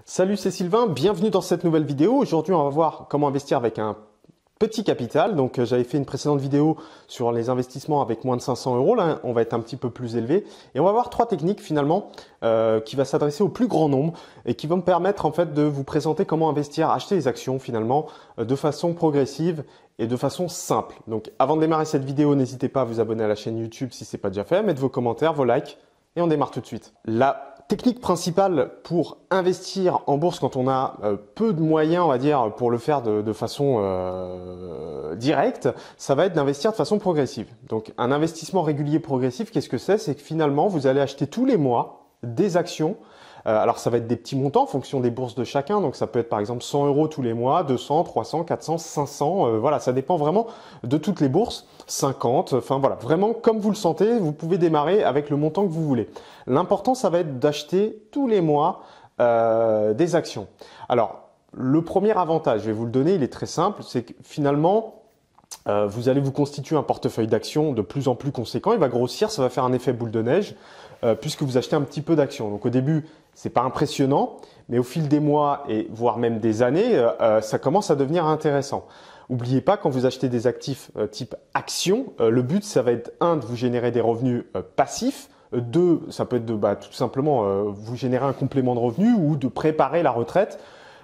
Salut, c'est Sylvain, bienvenue dans cette nouvelle vidéo. Aujourd'hui, on va voir comment investir avec un petit capital. Donc, j'avais fait une précédente vidéo sur les investissements avec moins de 500 euros. Là, on va être un petit peu plus élevé. Et on va voir trois techniques finalement qui va s'adresser au plus grand nombre et qui vont me permettre en fait de vous présenter comment investir, acheter les actions finalement de façon progressive et de façon simple. Donc, avant de démarrer cette vidéo, n'hésitez pas à vous abonner à la chaîne YouTube si ce n'est pas déjà fait, mettre vos commentaires, vos likes et on démarre tout de suite. La technique principale pour investir en bourse quand on a peu de moyens, on va dire, pour le faire de façon directe, ça va être d'investir de façon progressive. Donc, un investissement régulier progressif, qu'est-ce que c'est? C'est que finalement, vous allez acheter tous les mois des actions. Alors, ça va être des petits montants en fonction des bourses de chacun. Donc, ça peut être par exemple 100 euros tous les mois, 200, 300, 400, 500. Voilà, ça dépend vraiment de toutes les bourses. 50, enfin voilà, vraiment comme vous le sentez, vous pouvez démarrer avec le montant que vous voulez. L'important, ça va être d'acheter tous les mois des actions. Alors, le premier avantage, je vais vous le donner, il est très simple, c'est que finalement, vous allez vous constituer un portefeuille d'actions de plus en plus conséquent. Il va grossir, ça va faire un effet boule de neige puisque vous achetez un petit peu d'actions. Donc au début, c'est pas impressionnant, mais au fil des mois et voire même des années, ça commence à devenir intéressant. N'oubliez pas, quand vous achetez des actifs type actions, le but, ça va être de vous générer des revenus passifs. Deux, ça peut être de tout simplement vous générer un complément de revenus ou de préparer la retraite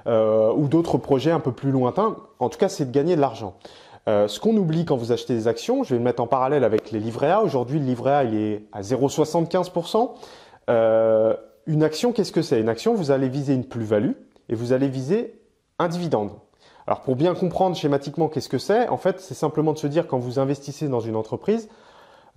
ou d'autres projets un peu plus lointains. En tout cas, c'est de gagner de l'argent. Ce qu'on oublie quand vous achetez des actions, je vais le mettre en parallèle avec les livrets A. Aujourd'hui, le livret A, il est à 0,75%. Une action, qu'est-ce que c'est? Une action, vous allez viser une plus-value et vous allez viser un dividende. Alors, pour bien comprendre schématiquement qu'est-ce que c'est, en fait, c'est simplement de se dire quand vous investissez dans une entreprise,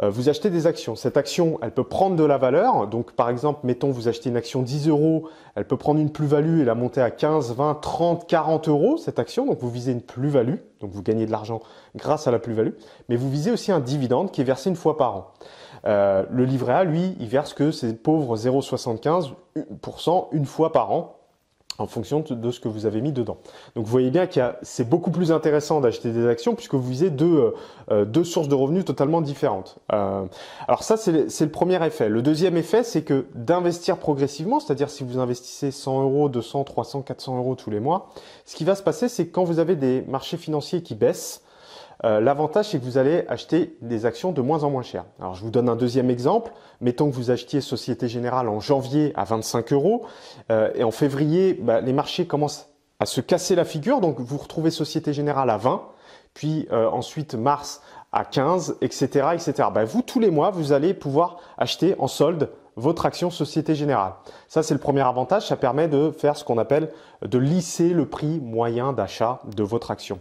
vous achetez des actions. Cette action, elle peut prendre de la valeur. Donc, par exemple, mettons, vous achetez une action 10 euros, elle peut prendre une plus-value et la monter à 15, 20, 30, 40 euros, cette action. Donc, vous visez une plus-value. Donc, vous gagnez de l'argent grâce à la plus-value. Mais vous visez aussi un dividende qui est versé une fois par an. Le livret A, lui, il verse que ces pauvres 0,75% une fois par an, en fonction de ce que vous avez mis dedans. Donc vous voyez bien que c'est beaucoup plus intéressant d'acheter des actions puisque vous visez deux sources de revenus totalement différentes. Alors ça, c'est le premier effet. Le deuxième effet, c'est que d'investir progressivement, c'est-à-dire si vous investissez 100 euros, 200, 300, 400 euros tous les mois, ce qui va se passer, c'est que quand vous avez des marchés financiers qui baissent, l'avantage, c'est que vous allez acheter des actions de moins en moins chères. Alors, je vous donne un deuxième exemple. Mettons que vous achetiez Société Générale en janvier à 25 euros et en février, les marchés commencent à se casser la figure. Donc, vous retrouvez Société Générale à 20, puis ensuite mars à 15, etc., etc. Vous, tous les mois, vous allez pouvoir acheter en solde votre action Société Générale. Ça, c'est le premier avantage. Ça permet de faire ce qu'on appelle de lisser le prix moyen d'achat de votre action.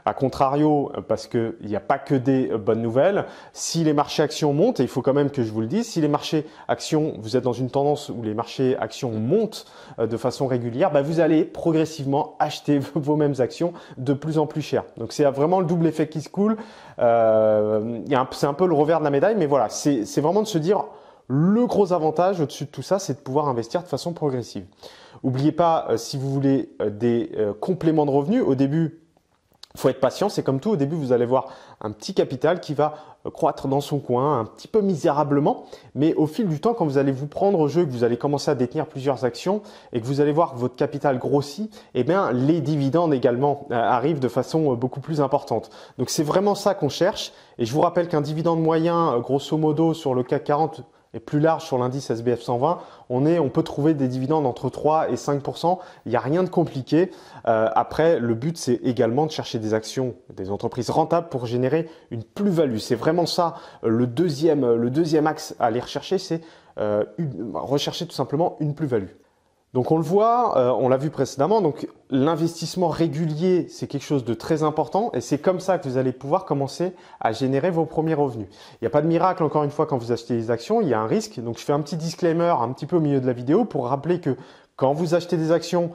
A contrario, parce qu'il n'y a pas que des bonnes nouvelles, si les marchés actions montent, et il faut quand même que je vous le dise, si les marchés actions, vous êtes dans une tendance où les marchés actions montent de façon régulière, vous allez progressivement acheter vos mêmes actions de plus en plus chères. Donc, c'est vraiment le double effet qui se coule. C'est un peu le revers de la médaille, mais voilà, c'est vraiment de se dire le gros avantage au-dessus de tout ça, c'est de pouvoir investir de façon progressive. N'oubliez pas, si vous voulez des compléments de revenus, au début, il faut être patient, c'est comme tout. Au début, vous allez voir un petit capital qui va croître dans son coin, un petit peu misérablement. Mais au fil du temps, quand vous allez vous prendre au jeu, que vous allez commencer à détenir plusieurs actions et que vous allez voir que votre capital grossit, les dividendes également arrivent de façon beaucoup plus importante. Donc, c'est vraiment ça qu'on cherche. Et je vous rappelle qu'un dividende moyen, grosso modo, sur le CAC 40, et plus large sur l'indice SBF 120, on peut trouver des dividendes entre 3 et 5%. Il n'y a rien de compliqué. Après, le but, c'est également de chercher des actions, des entreprises rentables pour générer une plus-value. C'est vraiment ça le deuxième axe à aller rechercher, c'est rechercher tout simplement une plus-value. Donc on le voit, on l'a vu précédemment, donc l'investissement régulier, c'est quelque chose de très important et c'est comme ça que vous allez pouvoir commencer à générer vos premiers revenus. Il n'y a pas de miracle, encore une fois, quand vous achetez des actions, il y a un risque. Donc je fais un petit disclaimer un petit peu au milieu de la vidéo pour rappeler que quand vous achetez des actions,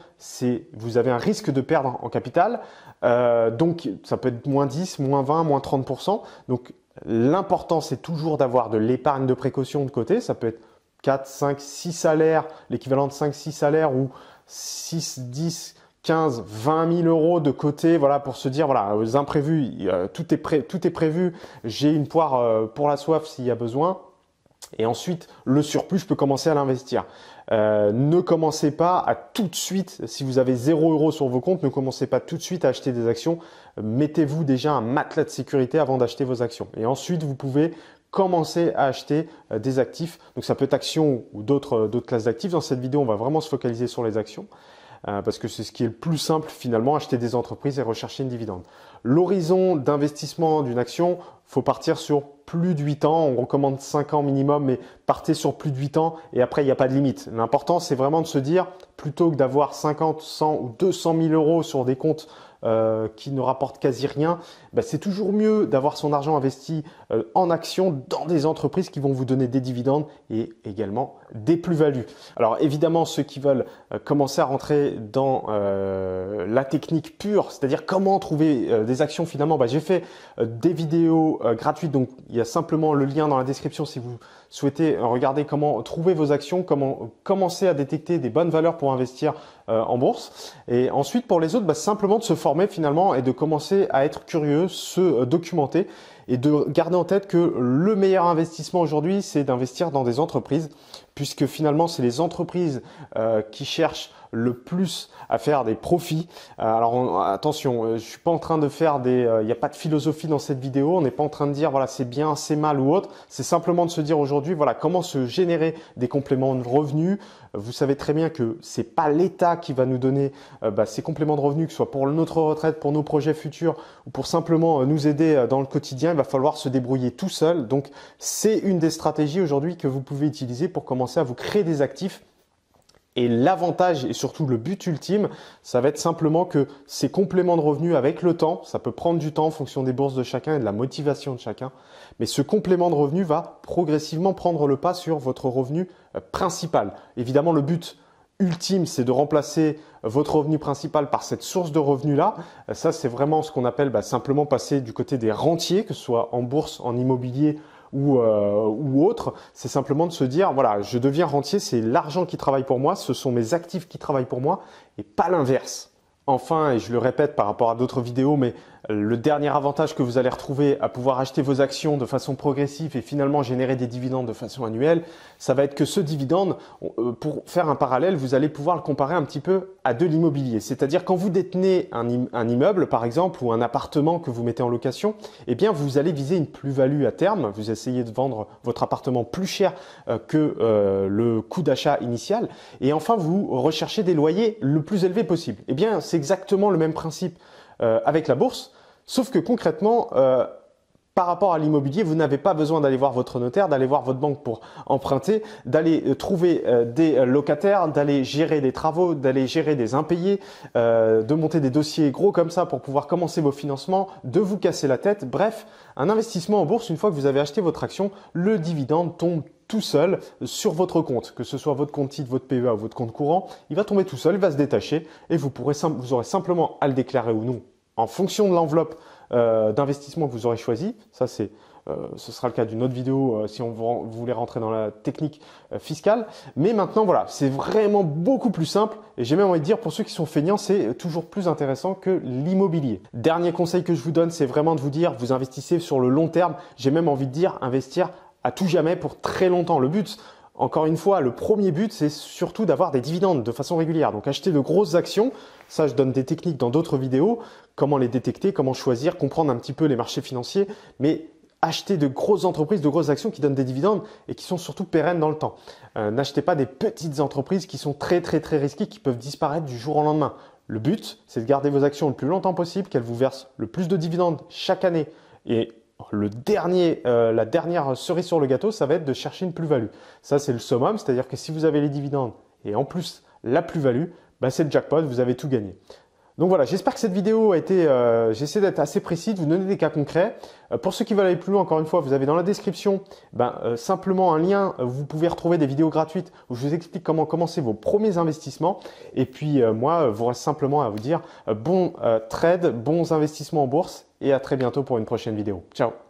vous avez un risque de perdre en capital. Donc ça peut être moins 10, moins 20, moins 30%. Donc l'important, c'est toujours d'avoir de l'épargne de précaution de côté. Ça peut être 4, 5, 6 salaires, l'équivalent de 5, 6 salaires ou 6, 10, 15, 20 000 euros de côté, voilà, pour se dire, voilà, aux imprévus, tout est prévu, j'ai une poire pour la soif s'il y a besoin. Et ensuite, le surplus, je peux commencer à l'investir. Ne commencez pas à tout de suite, si vous avez 0 € sur vos comptes, ne commencez pas tout de suite à acheter des actions. Mettez-vous déjà un matelas de sécurité avant d'acheter vos actions. Et ensuite, vous pouvez commencer à acheter des actifs. Donc ça peut être actions ou d'autres classes d'actifs. Dans cette vidéo, on va vraiment se focaliser sur les actions. Parce que c'est ce qui est le plus simple finalement, acheter des entreprises et rechercher une dividende. L'horizon d'investissement d'une action, faut partir sur plus de 8 ans. On recommande 5 ans minimum, mais partez sur plus de 8 ans et après, il n'y a pas de limite. L'important, c'est vraiment de se dire, plutôt que d'avoir 50, 100 ou 200 000 € sur des comptes qui ne rapportent quasi rien, c'est toujours mieux d'avoir son argent investi en actions dans des entreprises qui vont vous donner des dividendes et également des plus-values. Alors évidemment, ceux qui veulent commencer à rentrer dans la technique pure, c'est-à-dire comment trouver des actions finalement, j'ai fait des vidéos gratuites, donc il y a simplement le lien dans la description si vous souhaitez regarder comment trouver vos actions, comment commencer à détecter des bonnes valeurs pour investir en bourse. Et ensuite, pour les autres, simplement de se former finalement et de commencer à être curieux, se documenter et de garder en tête que le meilleur investissement aujourd'hui, c'est d'investir dans des entreprises, puisque finalement, c'est les entreprises qui cherchent le plus à faire des profits. Alors attention, je suis pas en train de faire il n'y a pas de philosophie dans cette vidéo. On n'est pas en train de dire voilà c'est bien, c'est mal ou autre. C'est simplement de se dire aujourd'hui voilà comment se générer des compléments de revenus. Vous savez très bien que c'est pas l'État qui va nous donner ces compléments de revenus, que ce soit pour notre retraite, pour nos projets futurs ou pour simplement nous aider dans le quotidien. Il va falloir se débrouiller tout seul. Donc c'est une des stratégies aujourd'hui que vous pouvez utiliser pour commencer à vous créer des actifs. Et l'avantage et surtout le but ultime, ça va être simplement que ces compléments de revenus avec le temps, ça peut prendre du temps en fonction des bourses de chacun et de la motivation de chacun, mais ce complément de revenus va progressivement prendre le pas sur votre revenu principal. Évidemment, le but ultime, c'est de remplacer votre revenu principal par cette source de revenus-là. Ça, c'est vraiment ce qu'on appelle simplement passer du côté des rentiers, que ce soit en bourse, en immobilier, ou autre, c'est simplement de se dire, voilà, je deviens rentier, c'est l'argent qui travaille pour moi, ce sont mes actifs qui travaillent pour moi et pas l'inverse. Enfin, et je le répète par rapport à d'autres vidéos, mais le dernier avantage que vous allez retrouver à pouvoir acheter vos actions de façon progressive et finalement générer des dividendes de façon annuelle, ça va être que ce dividende, pour faire un parallèle, vous allez pouvoir le comparer un petit peu à de l'immobilier. C'est-à-dire quand vous détenez un immeuble par exemple ou un appartement que vous mettez en location, eh bien vous allez viser une plus-value à terme. Vous essayez de vendre votre appartement plus cher que le coût d'achat initial. Et enfin, vous recherchez des loyers le plus élevés possible. Eh bien, c'est exactement le même principe avec la bourse, sauf que concrètement, par rapport à l'immobilier, vous n'avez pas besoin d'aller voir votre notaire, d'aller voir votre banque pour emprunter, d'aller trouver des locataires, d'aller gérer des travaux, d'aller gérer des impayés, de monter des dossiers gros comme ça pour pouvoir commencer vos financements, de vous casser la tête. Bref, un investissement en bourse, une fois que vous avez acheté votre action, le dividende tombe tout seul sur votre compte, que ce soit votre compte titre, votre PEA ou votre compte courant, il va tomber tout seul, il va se détacher et vous aurez simplement à le déclarer ou non en fonction de l'enveloppe d'investissement que vous aurez choisi. Ça, ce sera le cas d'une autre vidéo si vous voulez rentrer dans la technique fiscale. Mais maintenant, voilà, c'est vraiment beaucoup plus simple et j'ai même envie de dire pour ceux qui sont feignants, c'est toujours plus intéressant que l'immobilier. Dernier conseil que je vous donne, c'est vraiment de vous dire, vous investissez sur le long terme. J'ai même envie de dire, investir à tout jamais pour très longtemps. Le but, encore une fois, le premier but, c'est surtout d'avoir des dividendes de façon régulière. Donc, acheter de grosses actions. Ça, je donne des techniques dans d'autres vidéos. Comment les détecter, comment choisir, comprendre un petit peu les marchés financiers. Mais acheter de grosses entreprises, de grosses actions qui donnent des dividendes et qui sont surtout pérennes dans le temps. N'achetez pas des petites entreprises qui sont très, très, très risquées, qui peuvent disparaître du jour au lendemain. Le but, c'est de garder vos actions le plus longtemps possible, qu'elles vous versent le plus de dividendes chaque année. Et la dernière cerise sur le gâteau, ça va être de chercher une plus-value. Ça, c'est le summum, c'est-à-dire que si vous avez les dividendes et en plus la plus-value, c'est le jackpot, vous avez tout gagné. Donc voilà, j'espère que cette vidéo a été, j'essaie d'être assez précis, de vous donner des cas concrets. Pour ceux qui veulent aller plus loin, encore une fois, vous avez dans la description simplement un lien, vous pouvez retrouver des vidéos gratuites où je vous explique comment commencer vos premiers investissements. Et puis moi, vous reste simplement à vous dire bon trade, bons investissements en bourse et à très bientôt pour une prochaine vidéo. Ciao!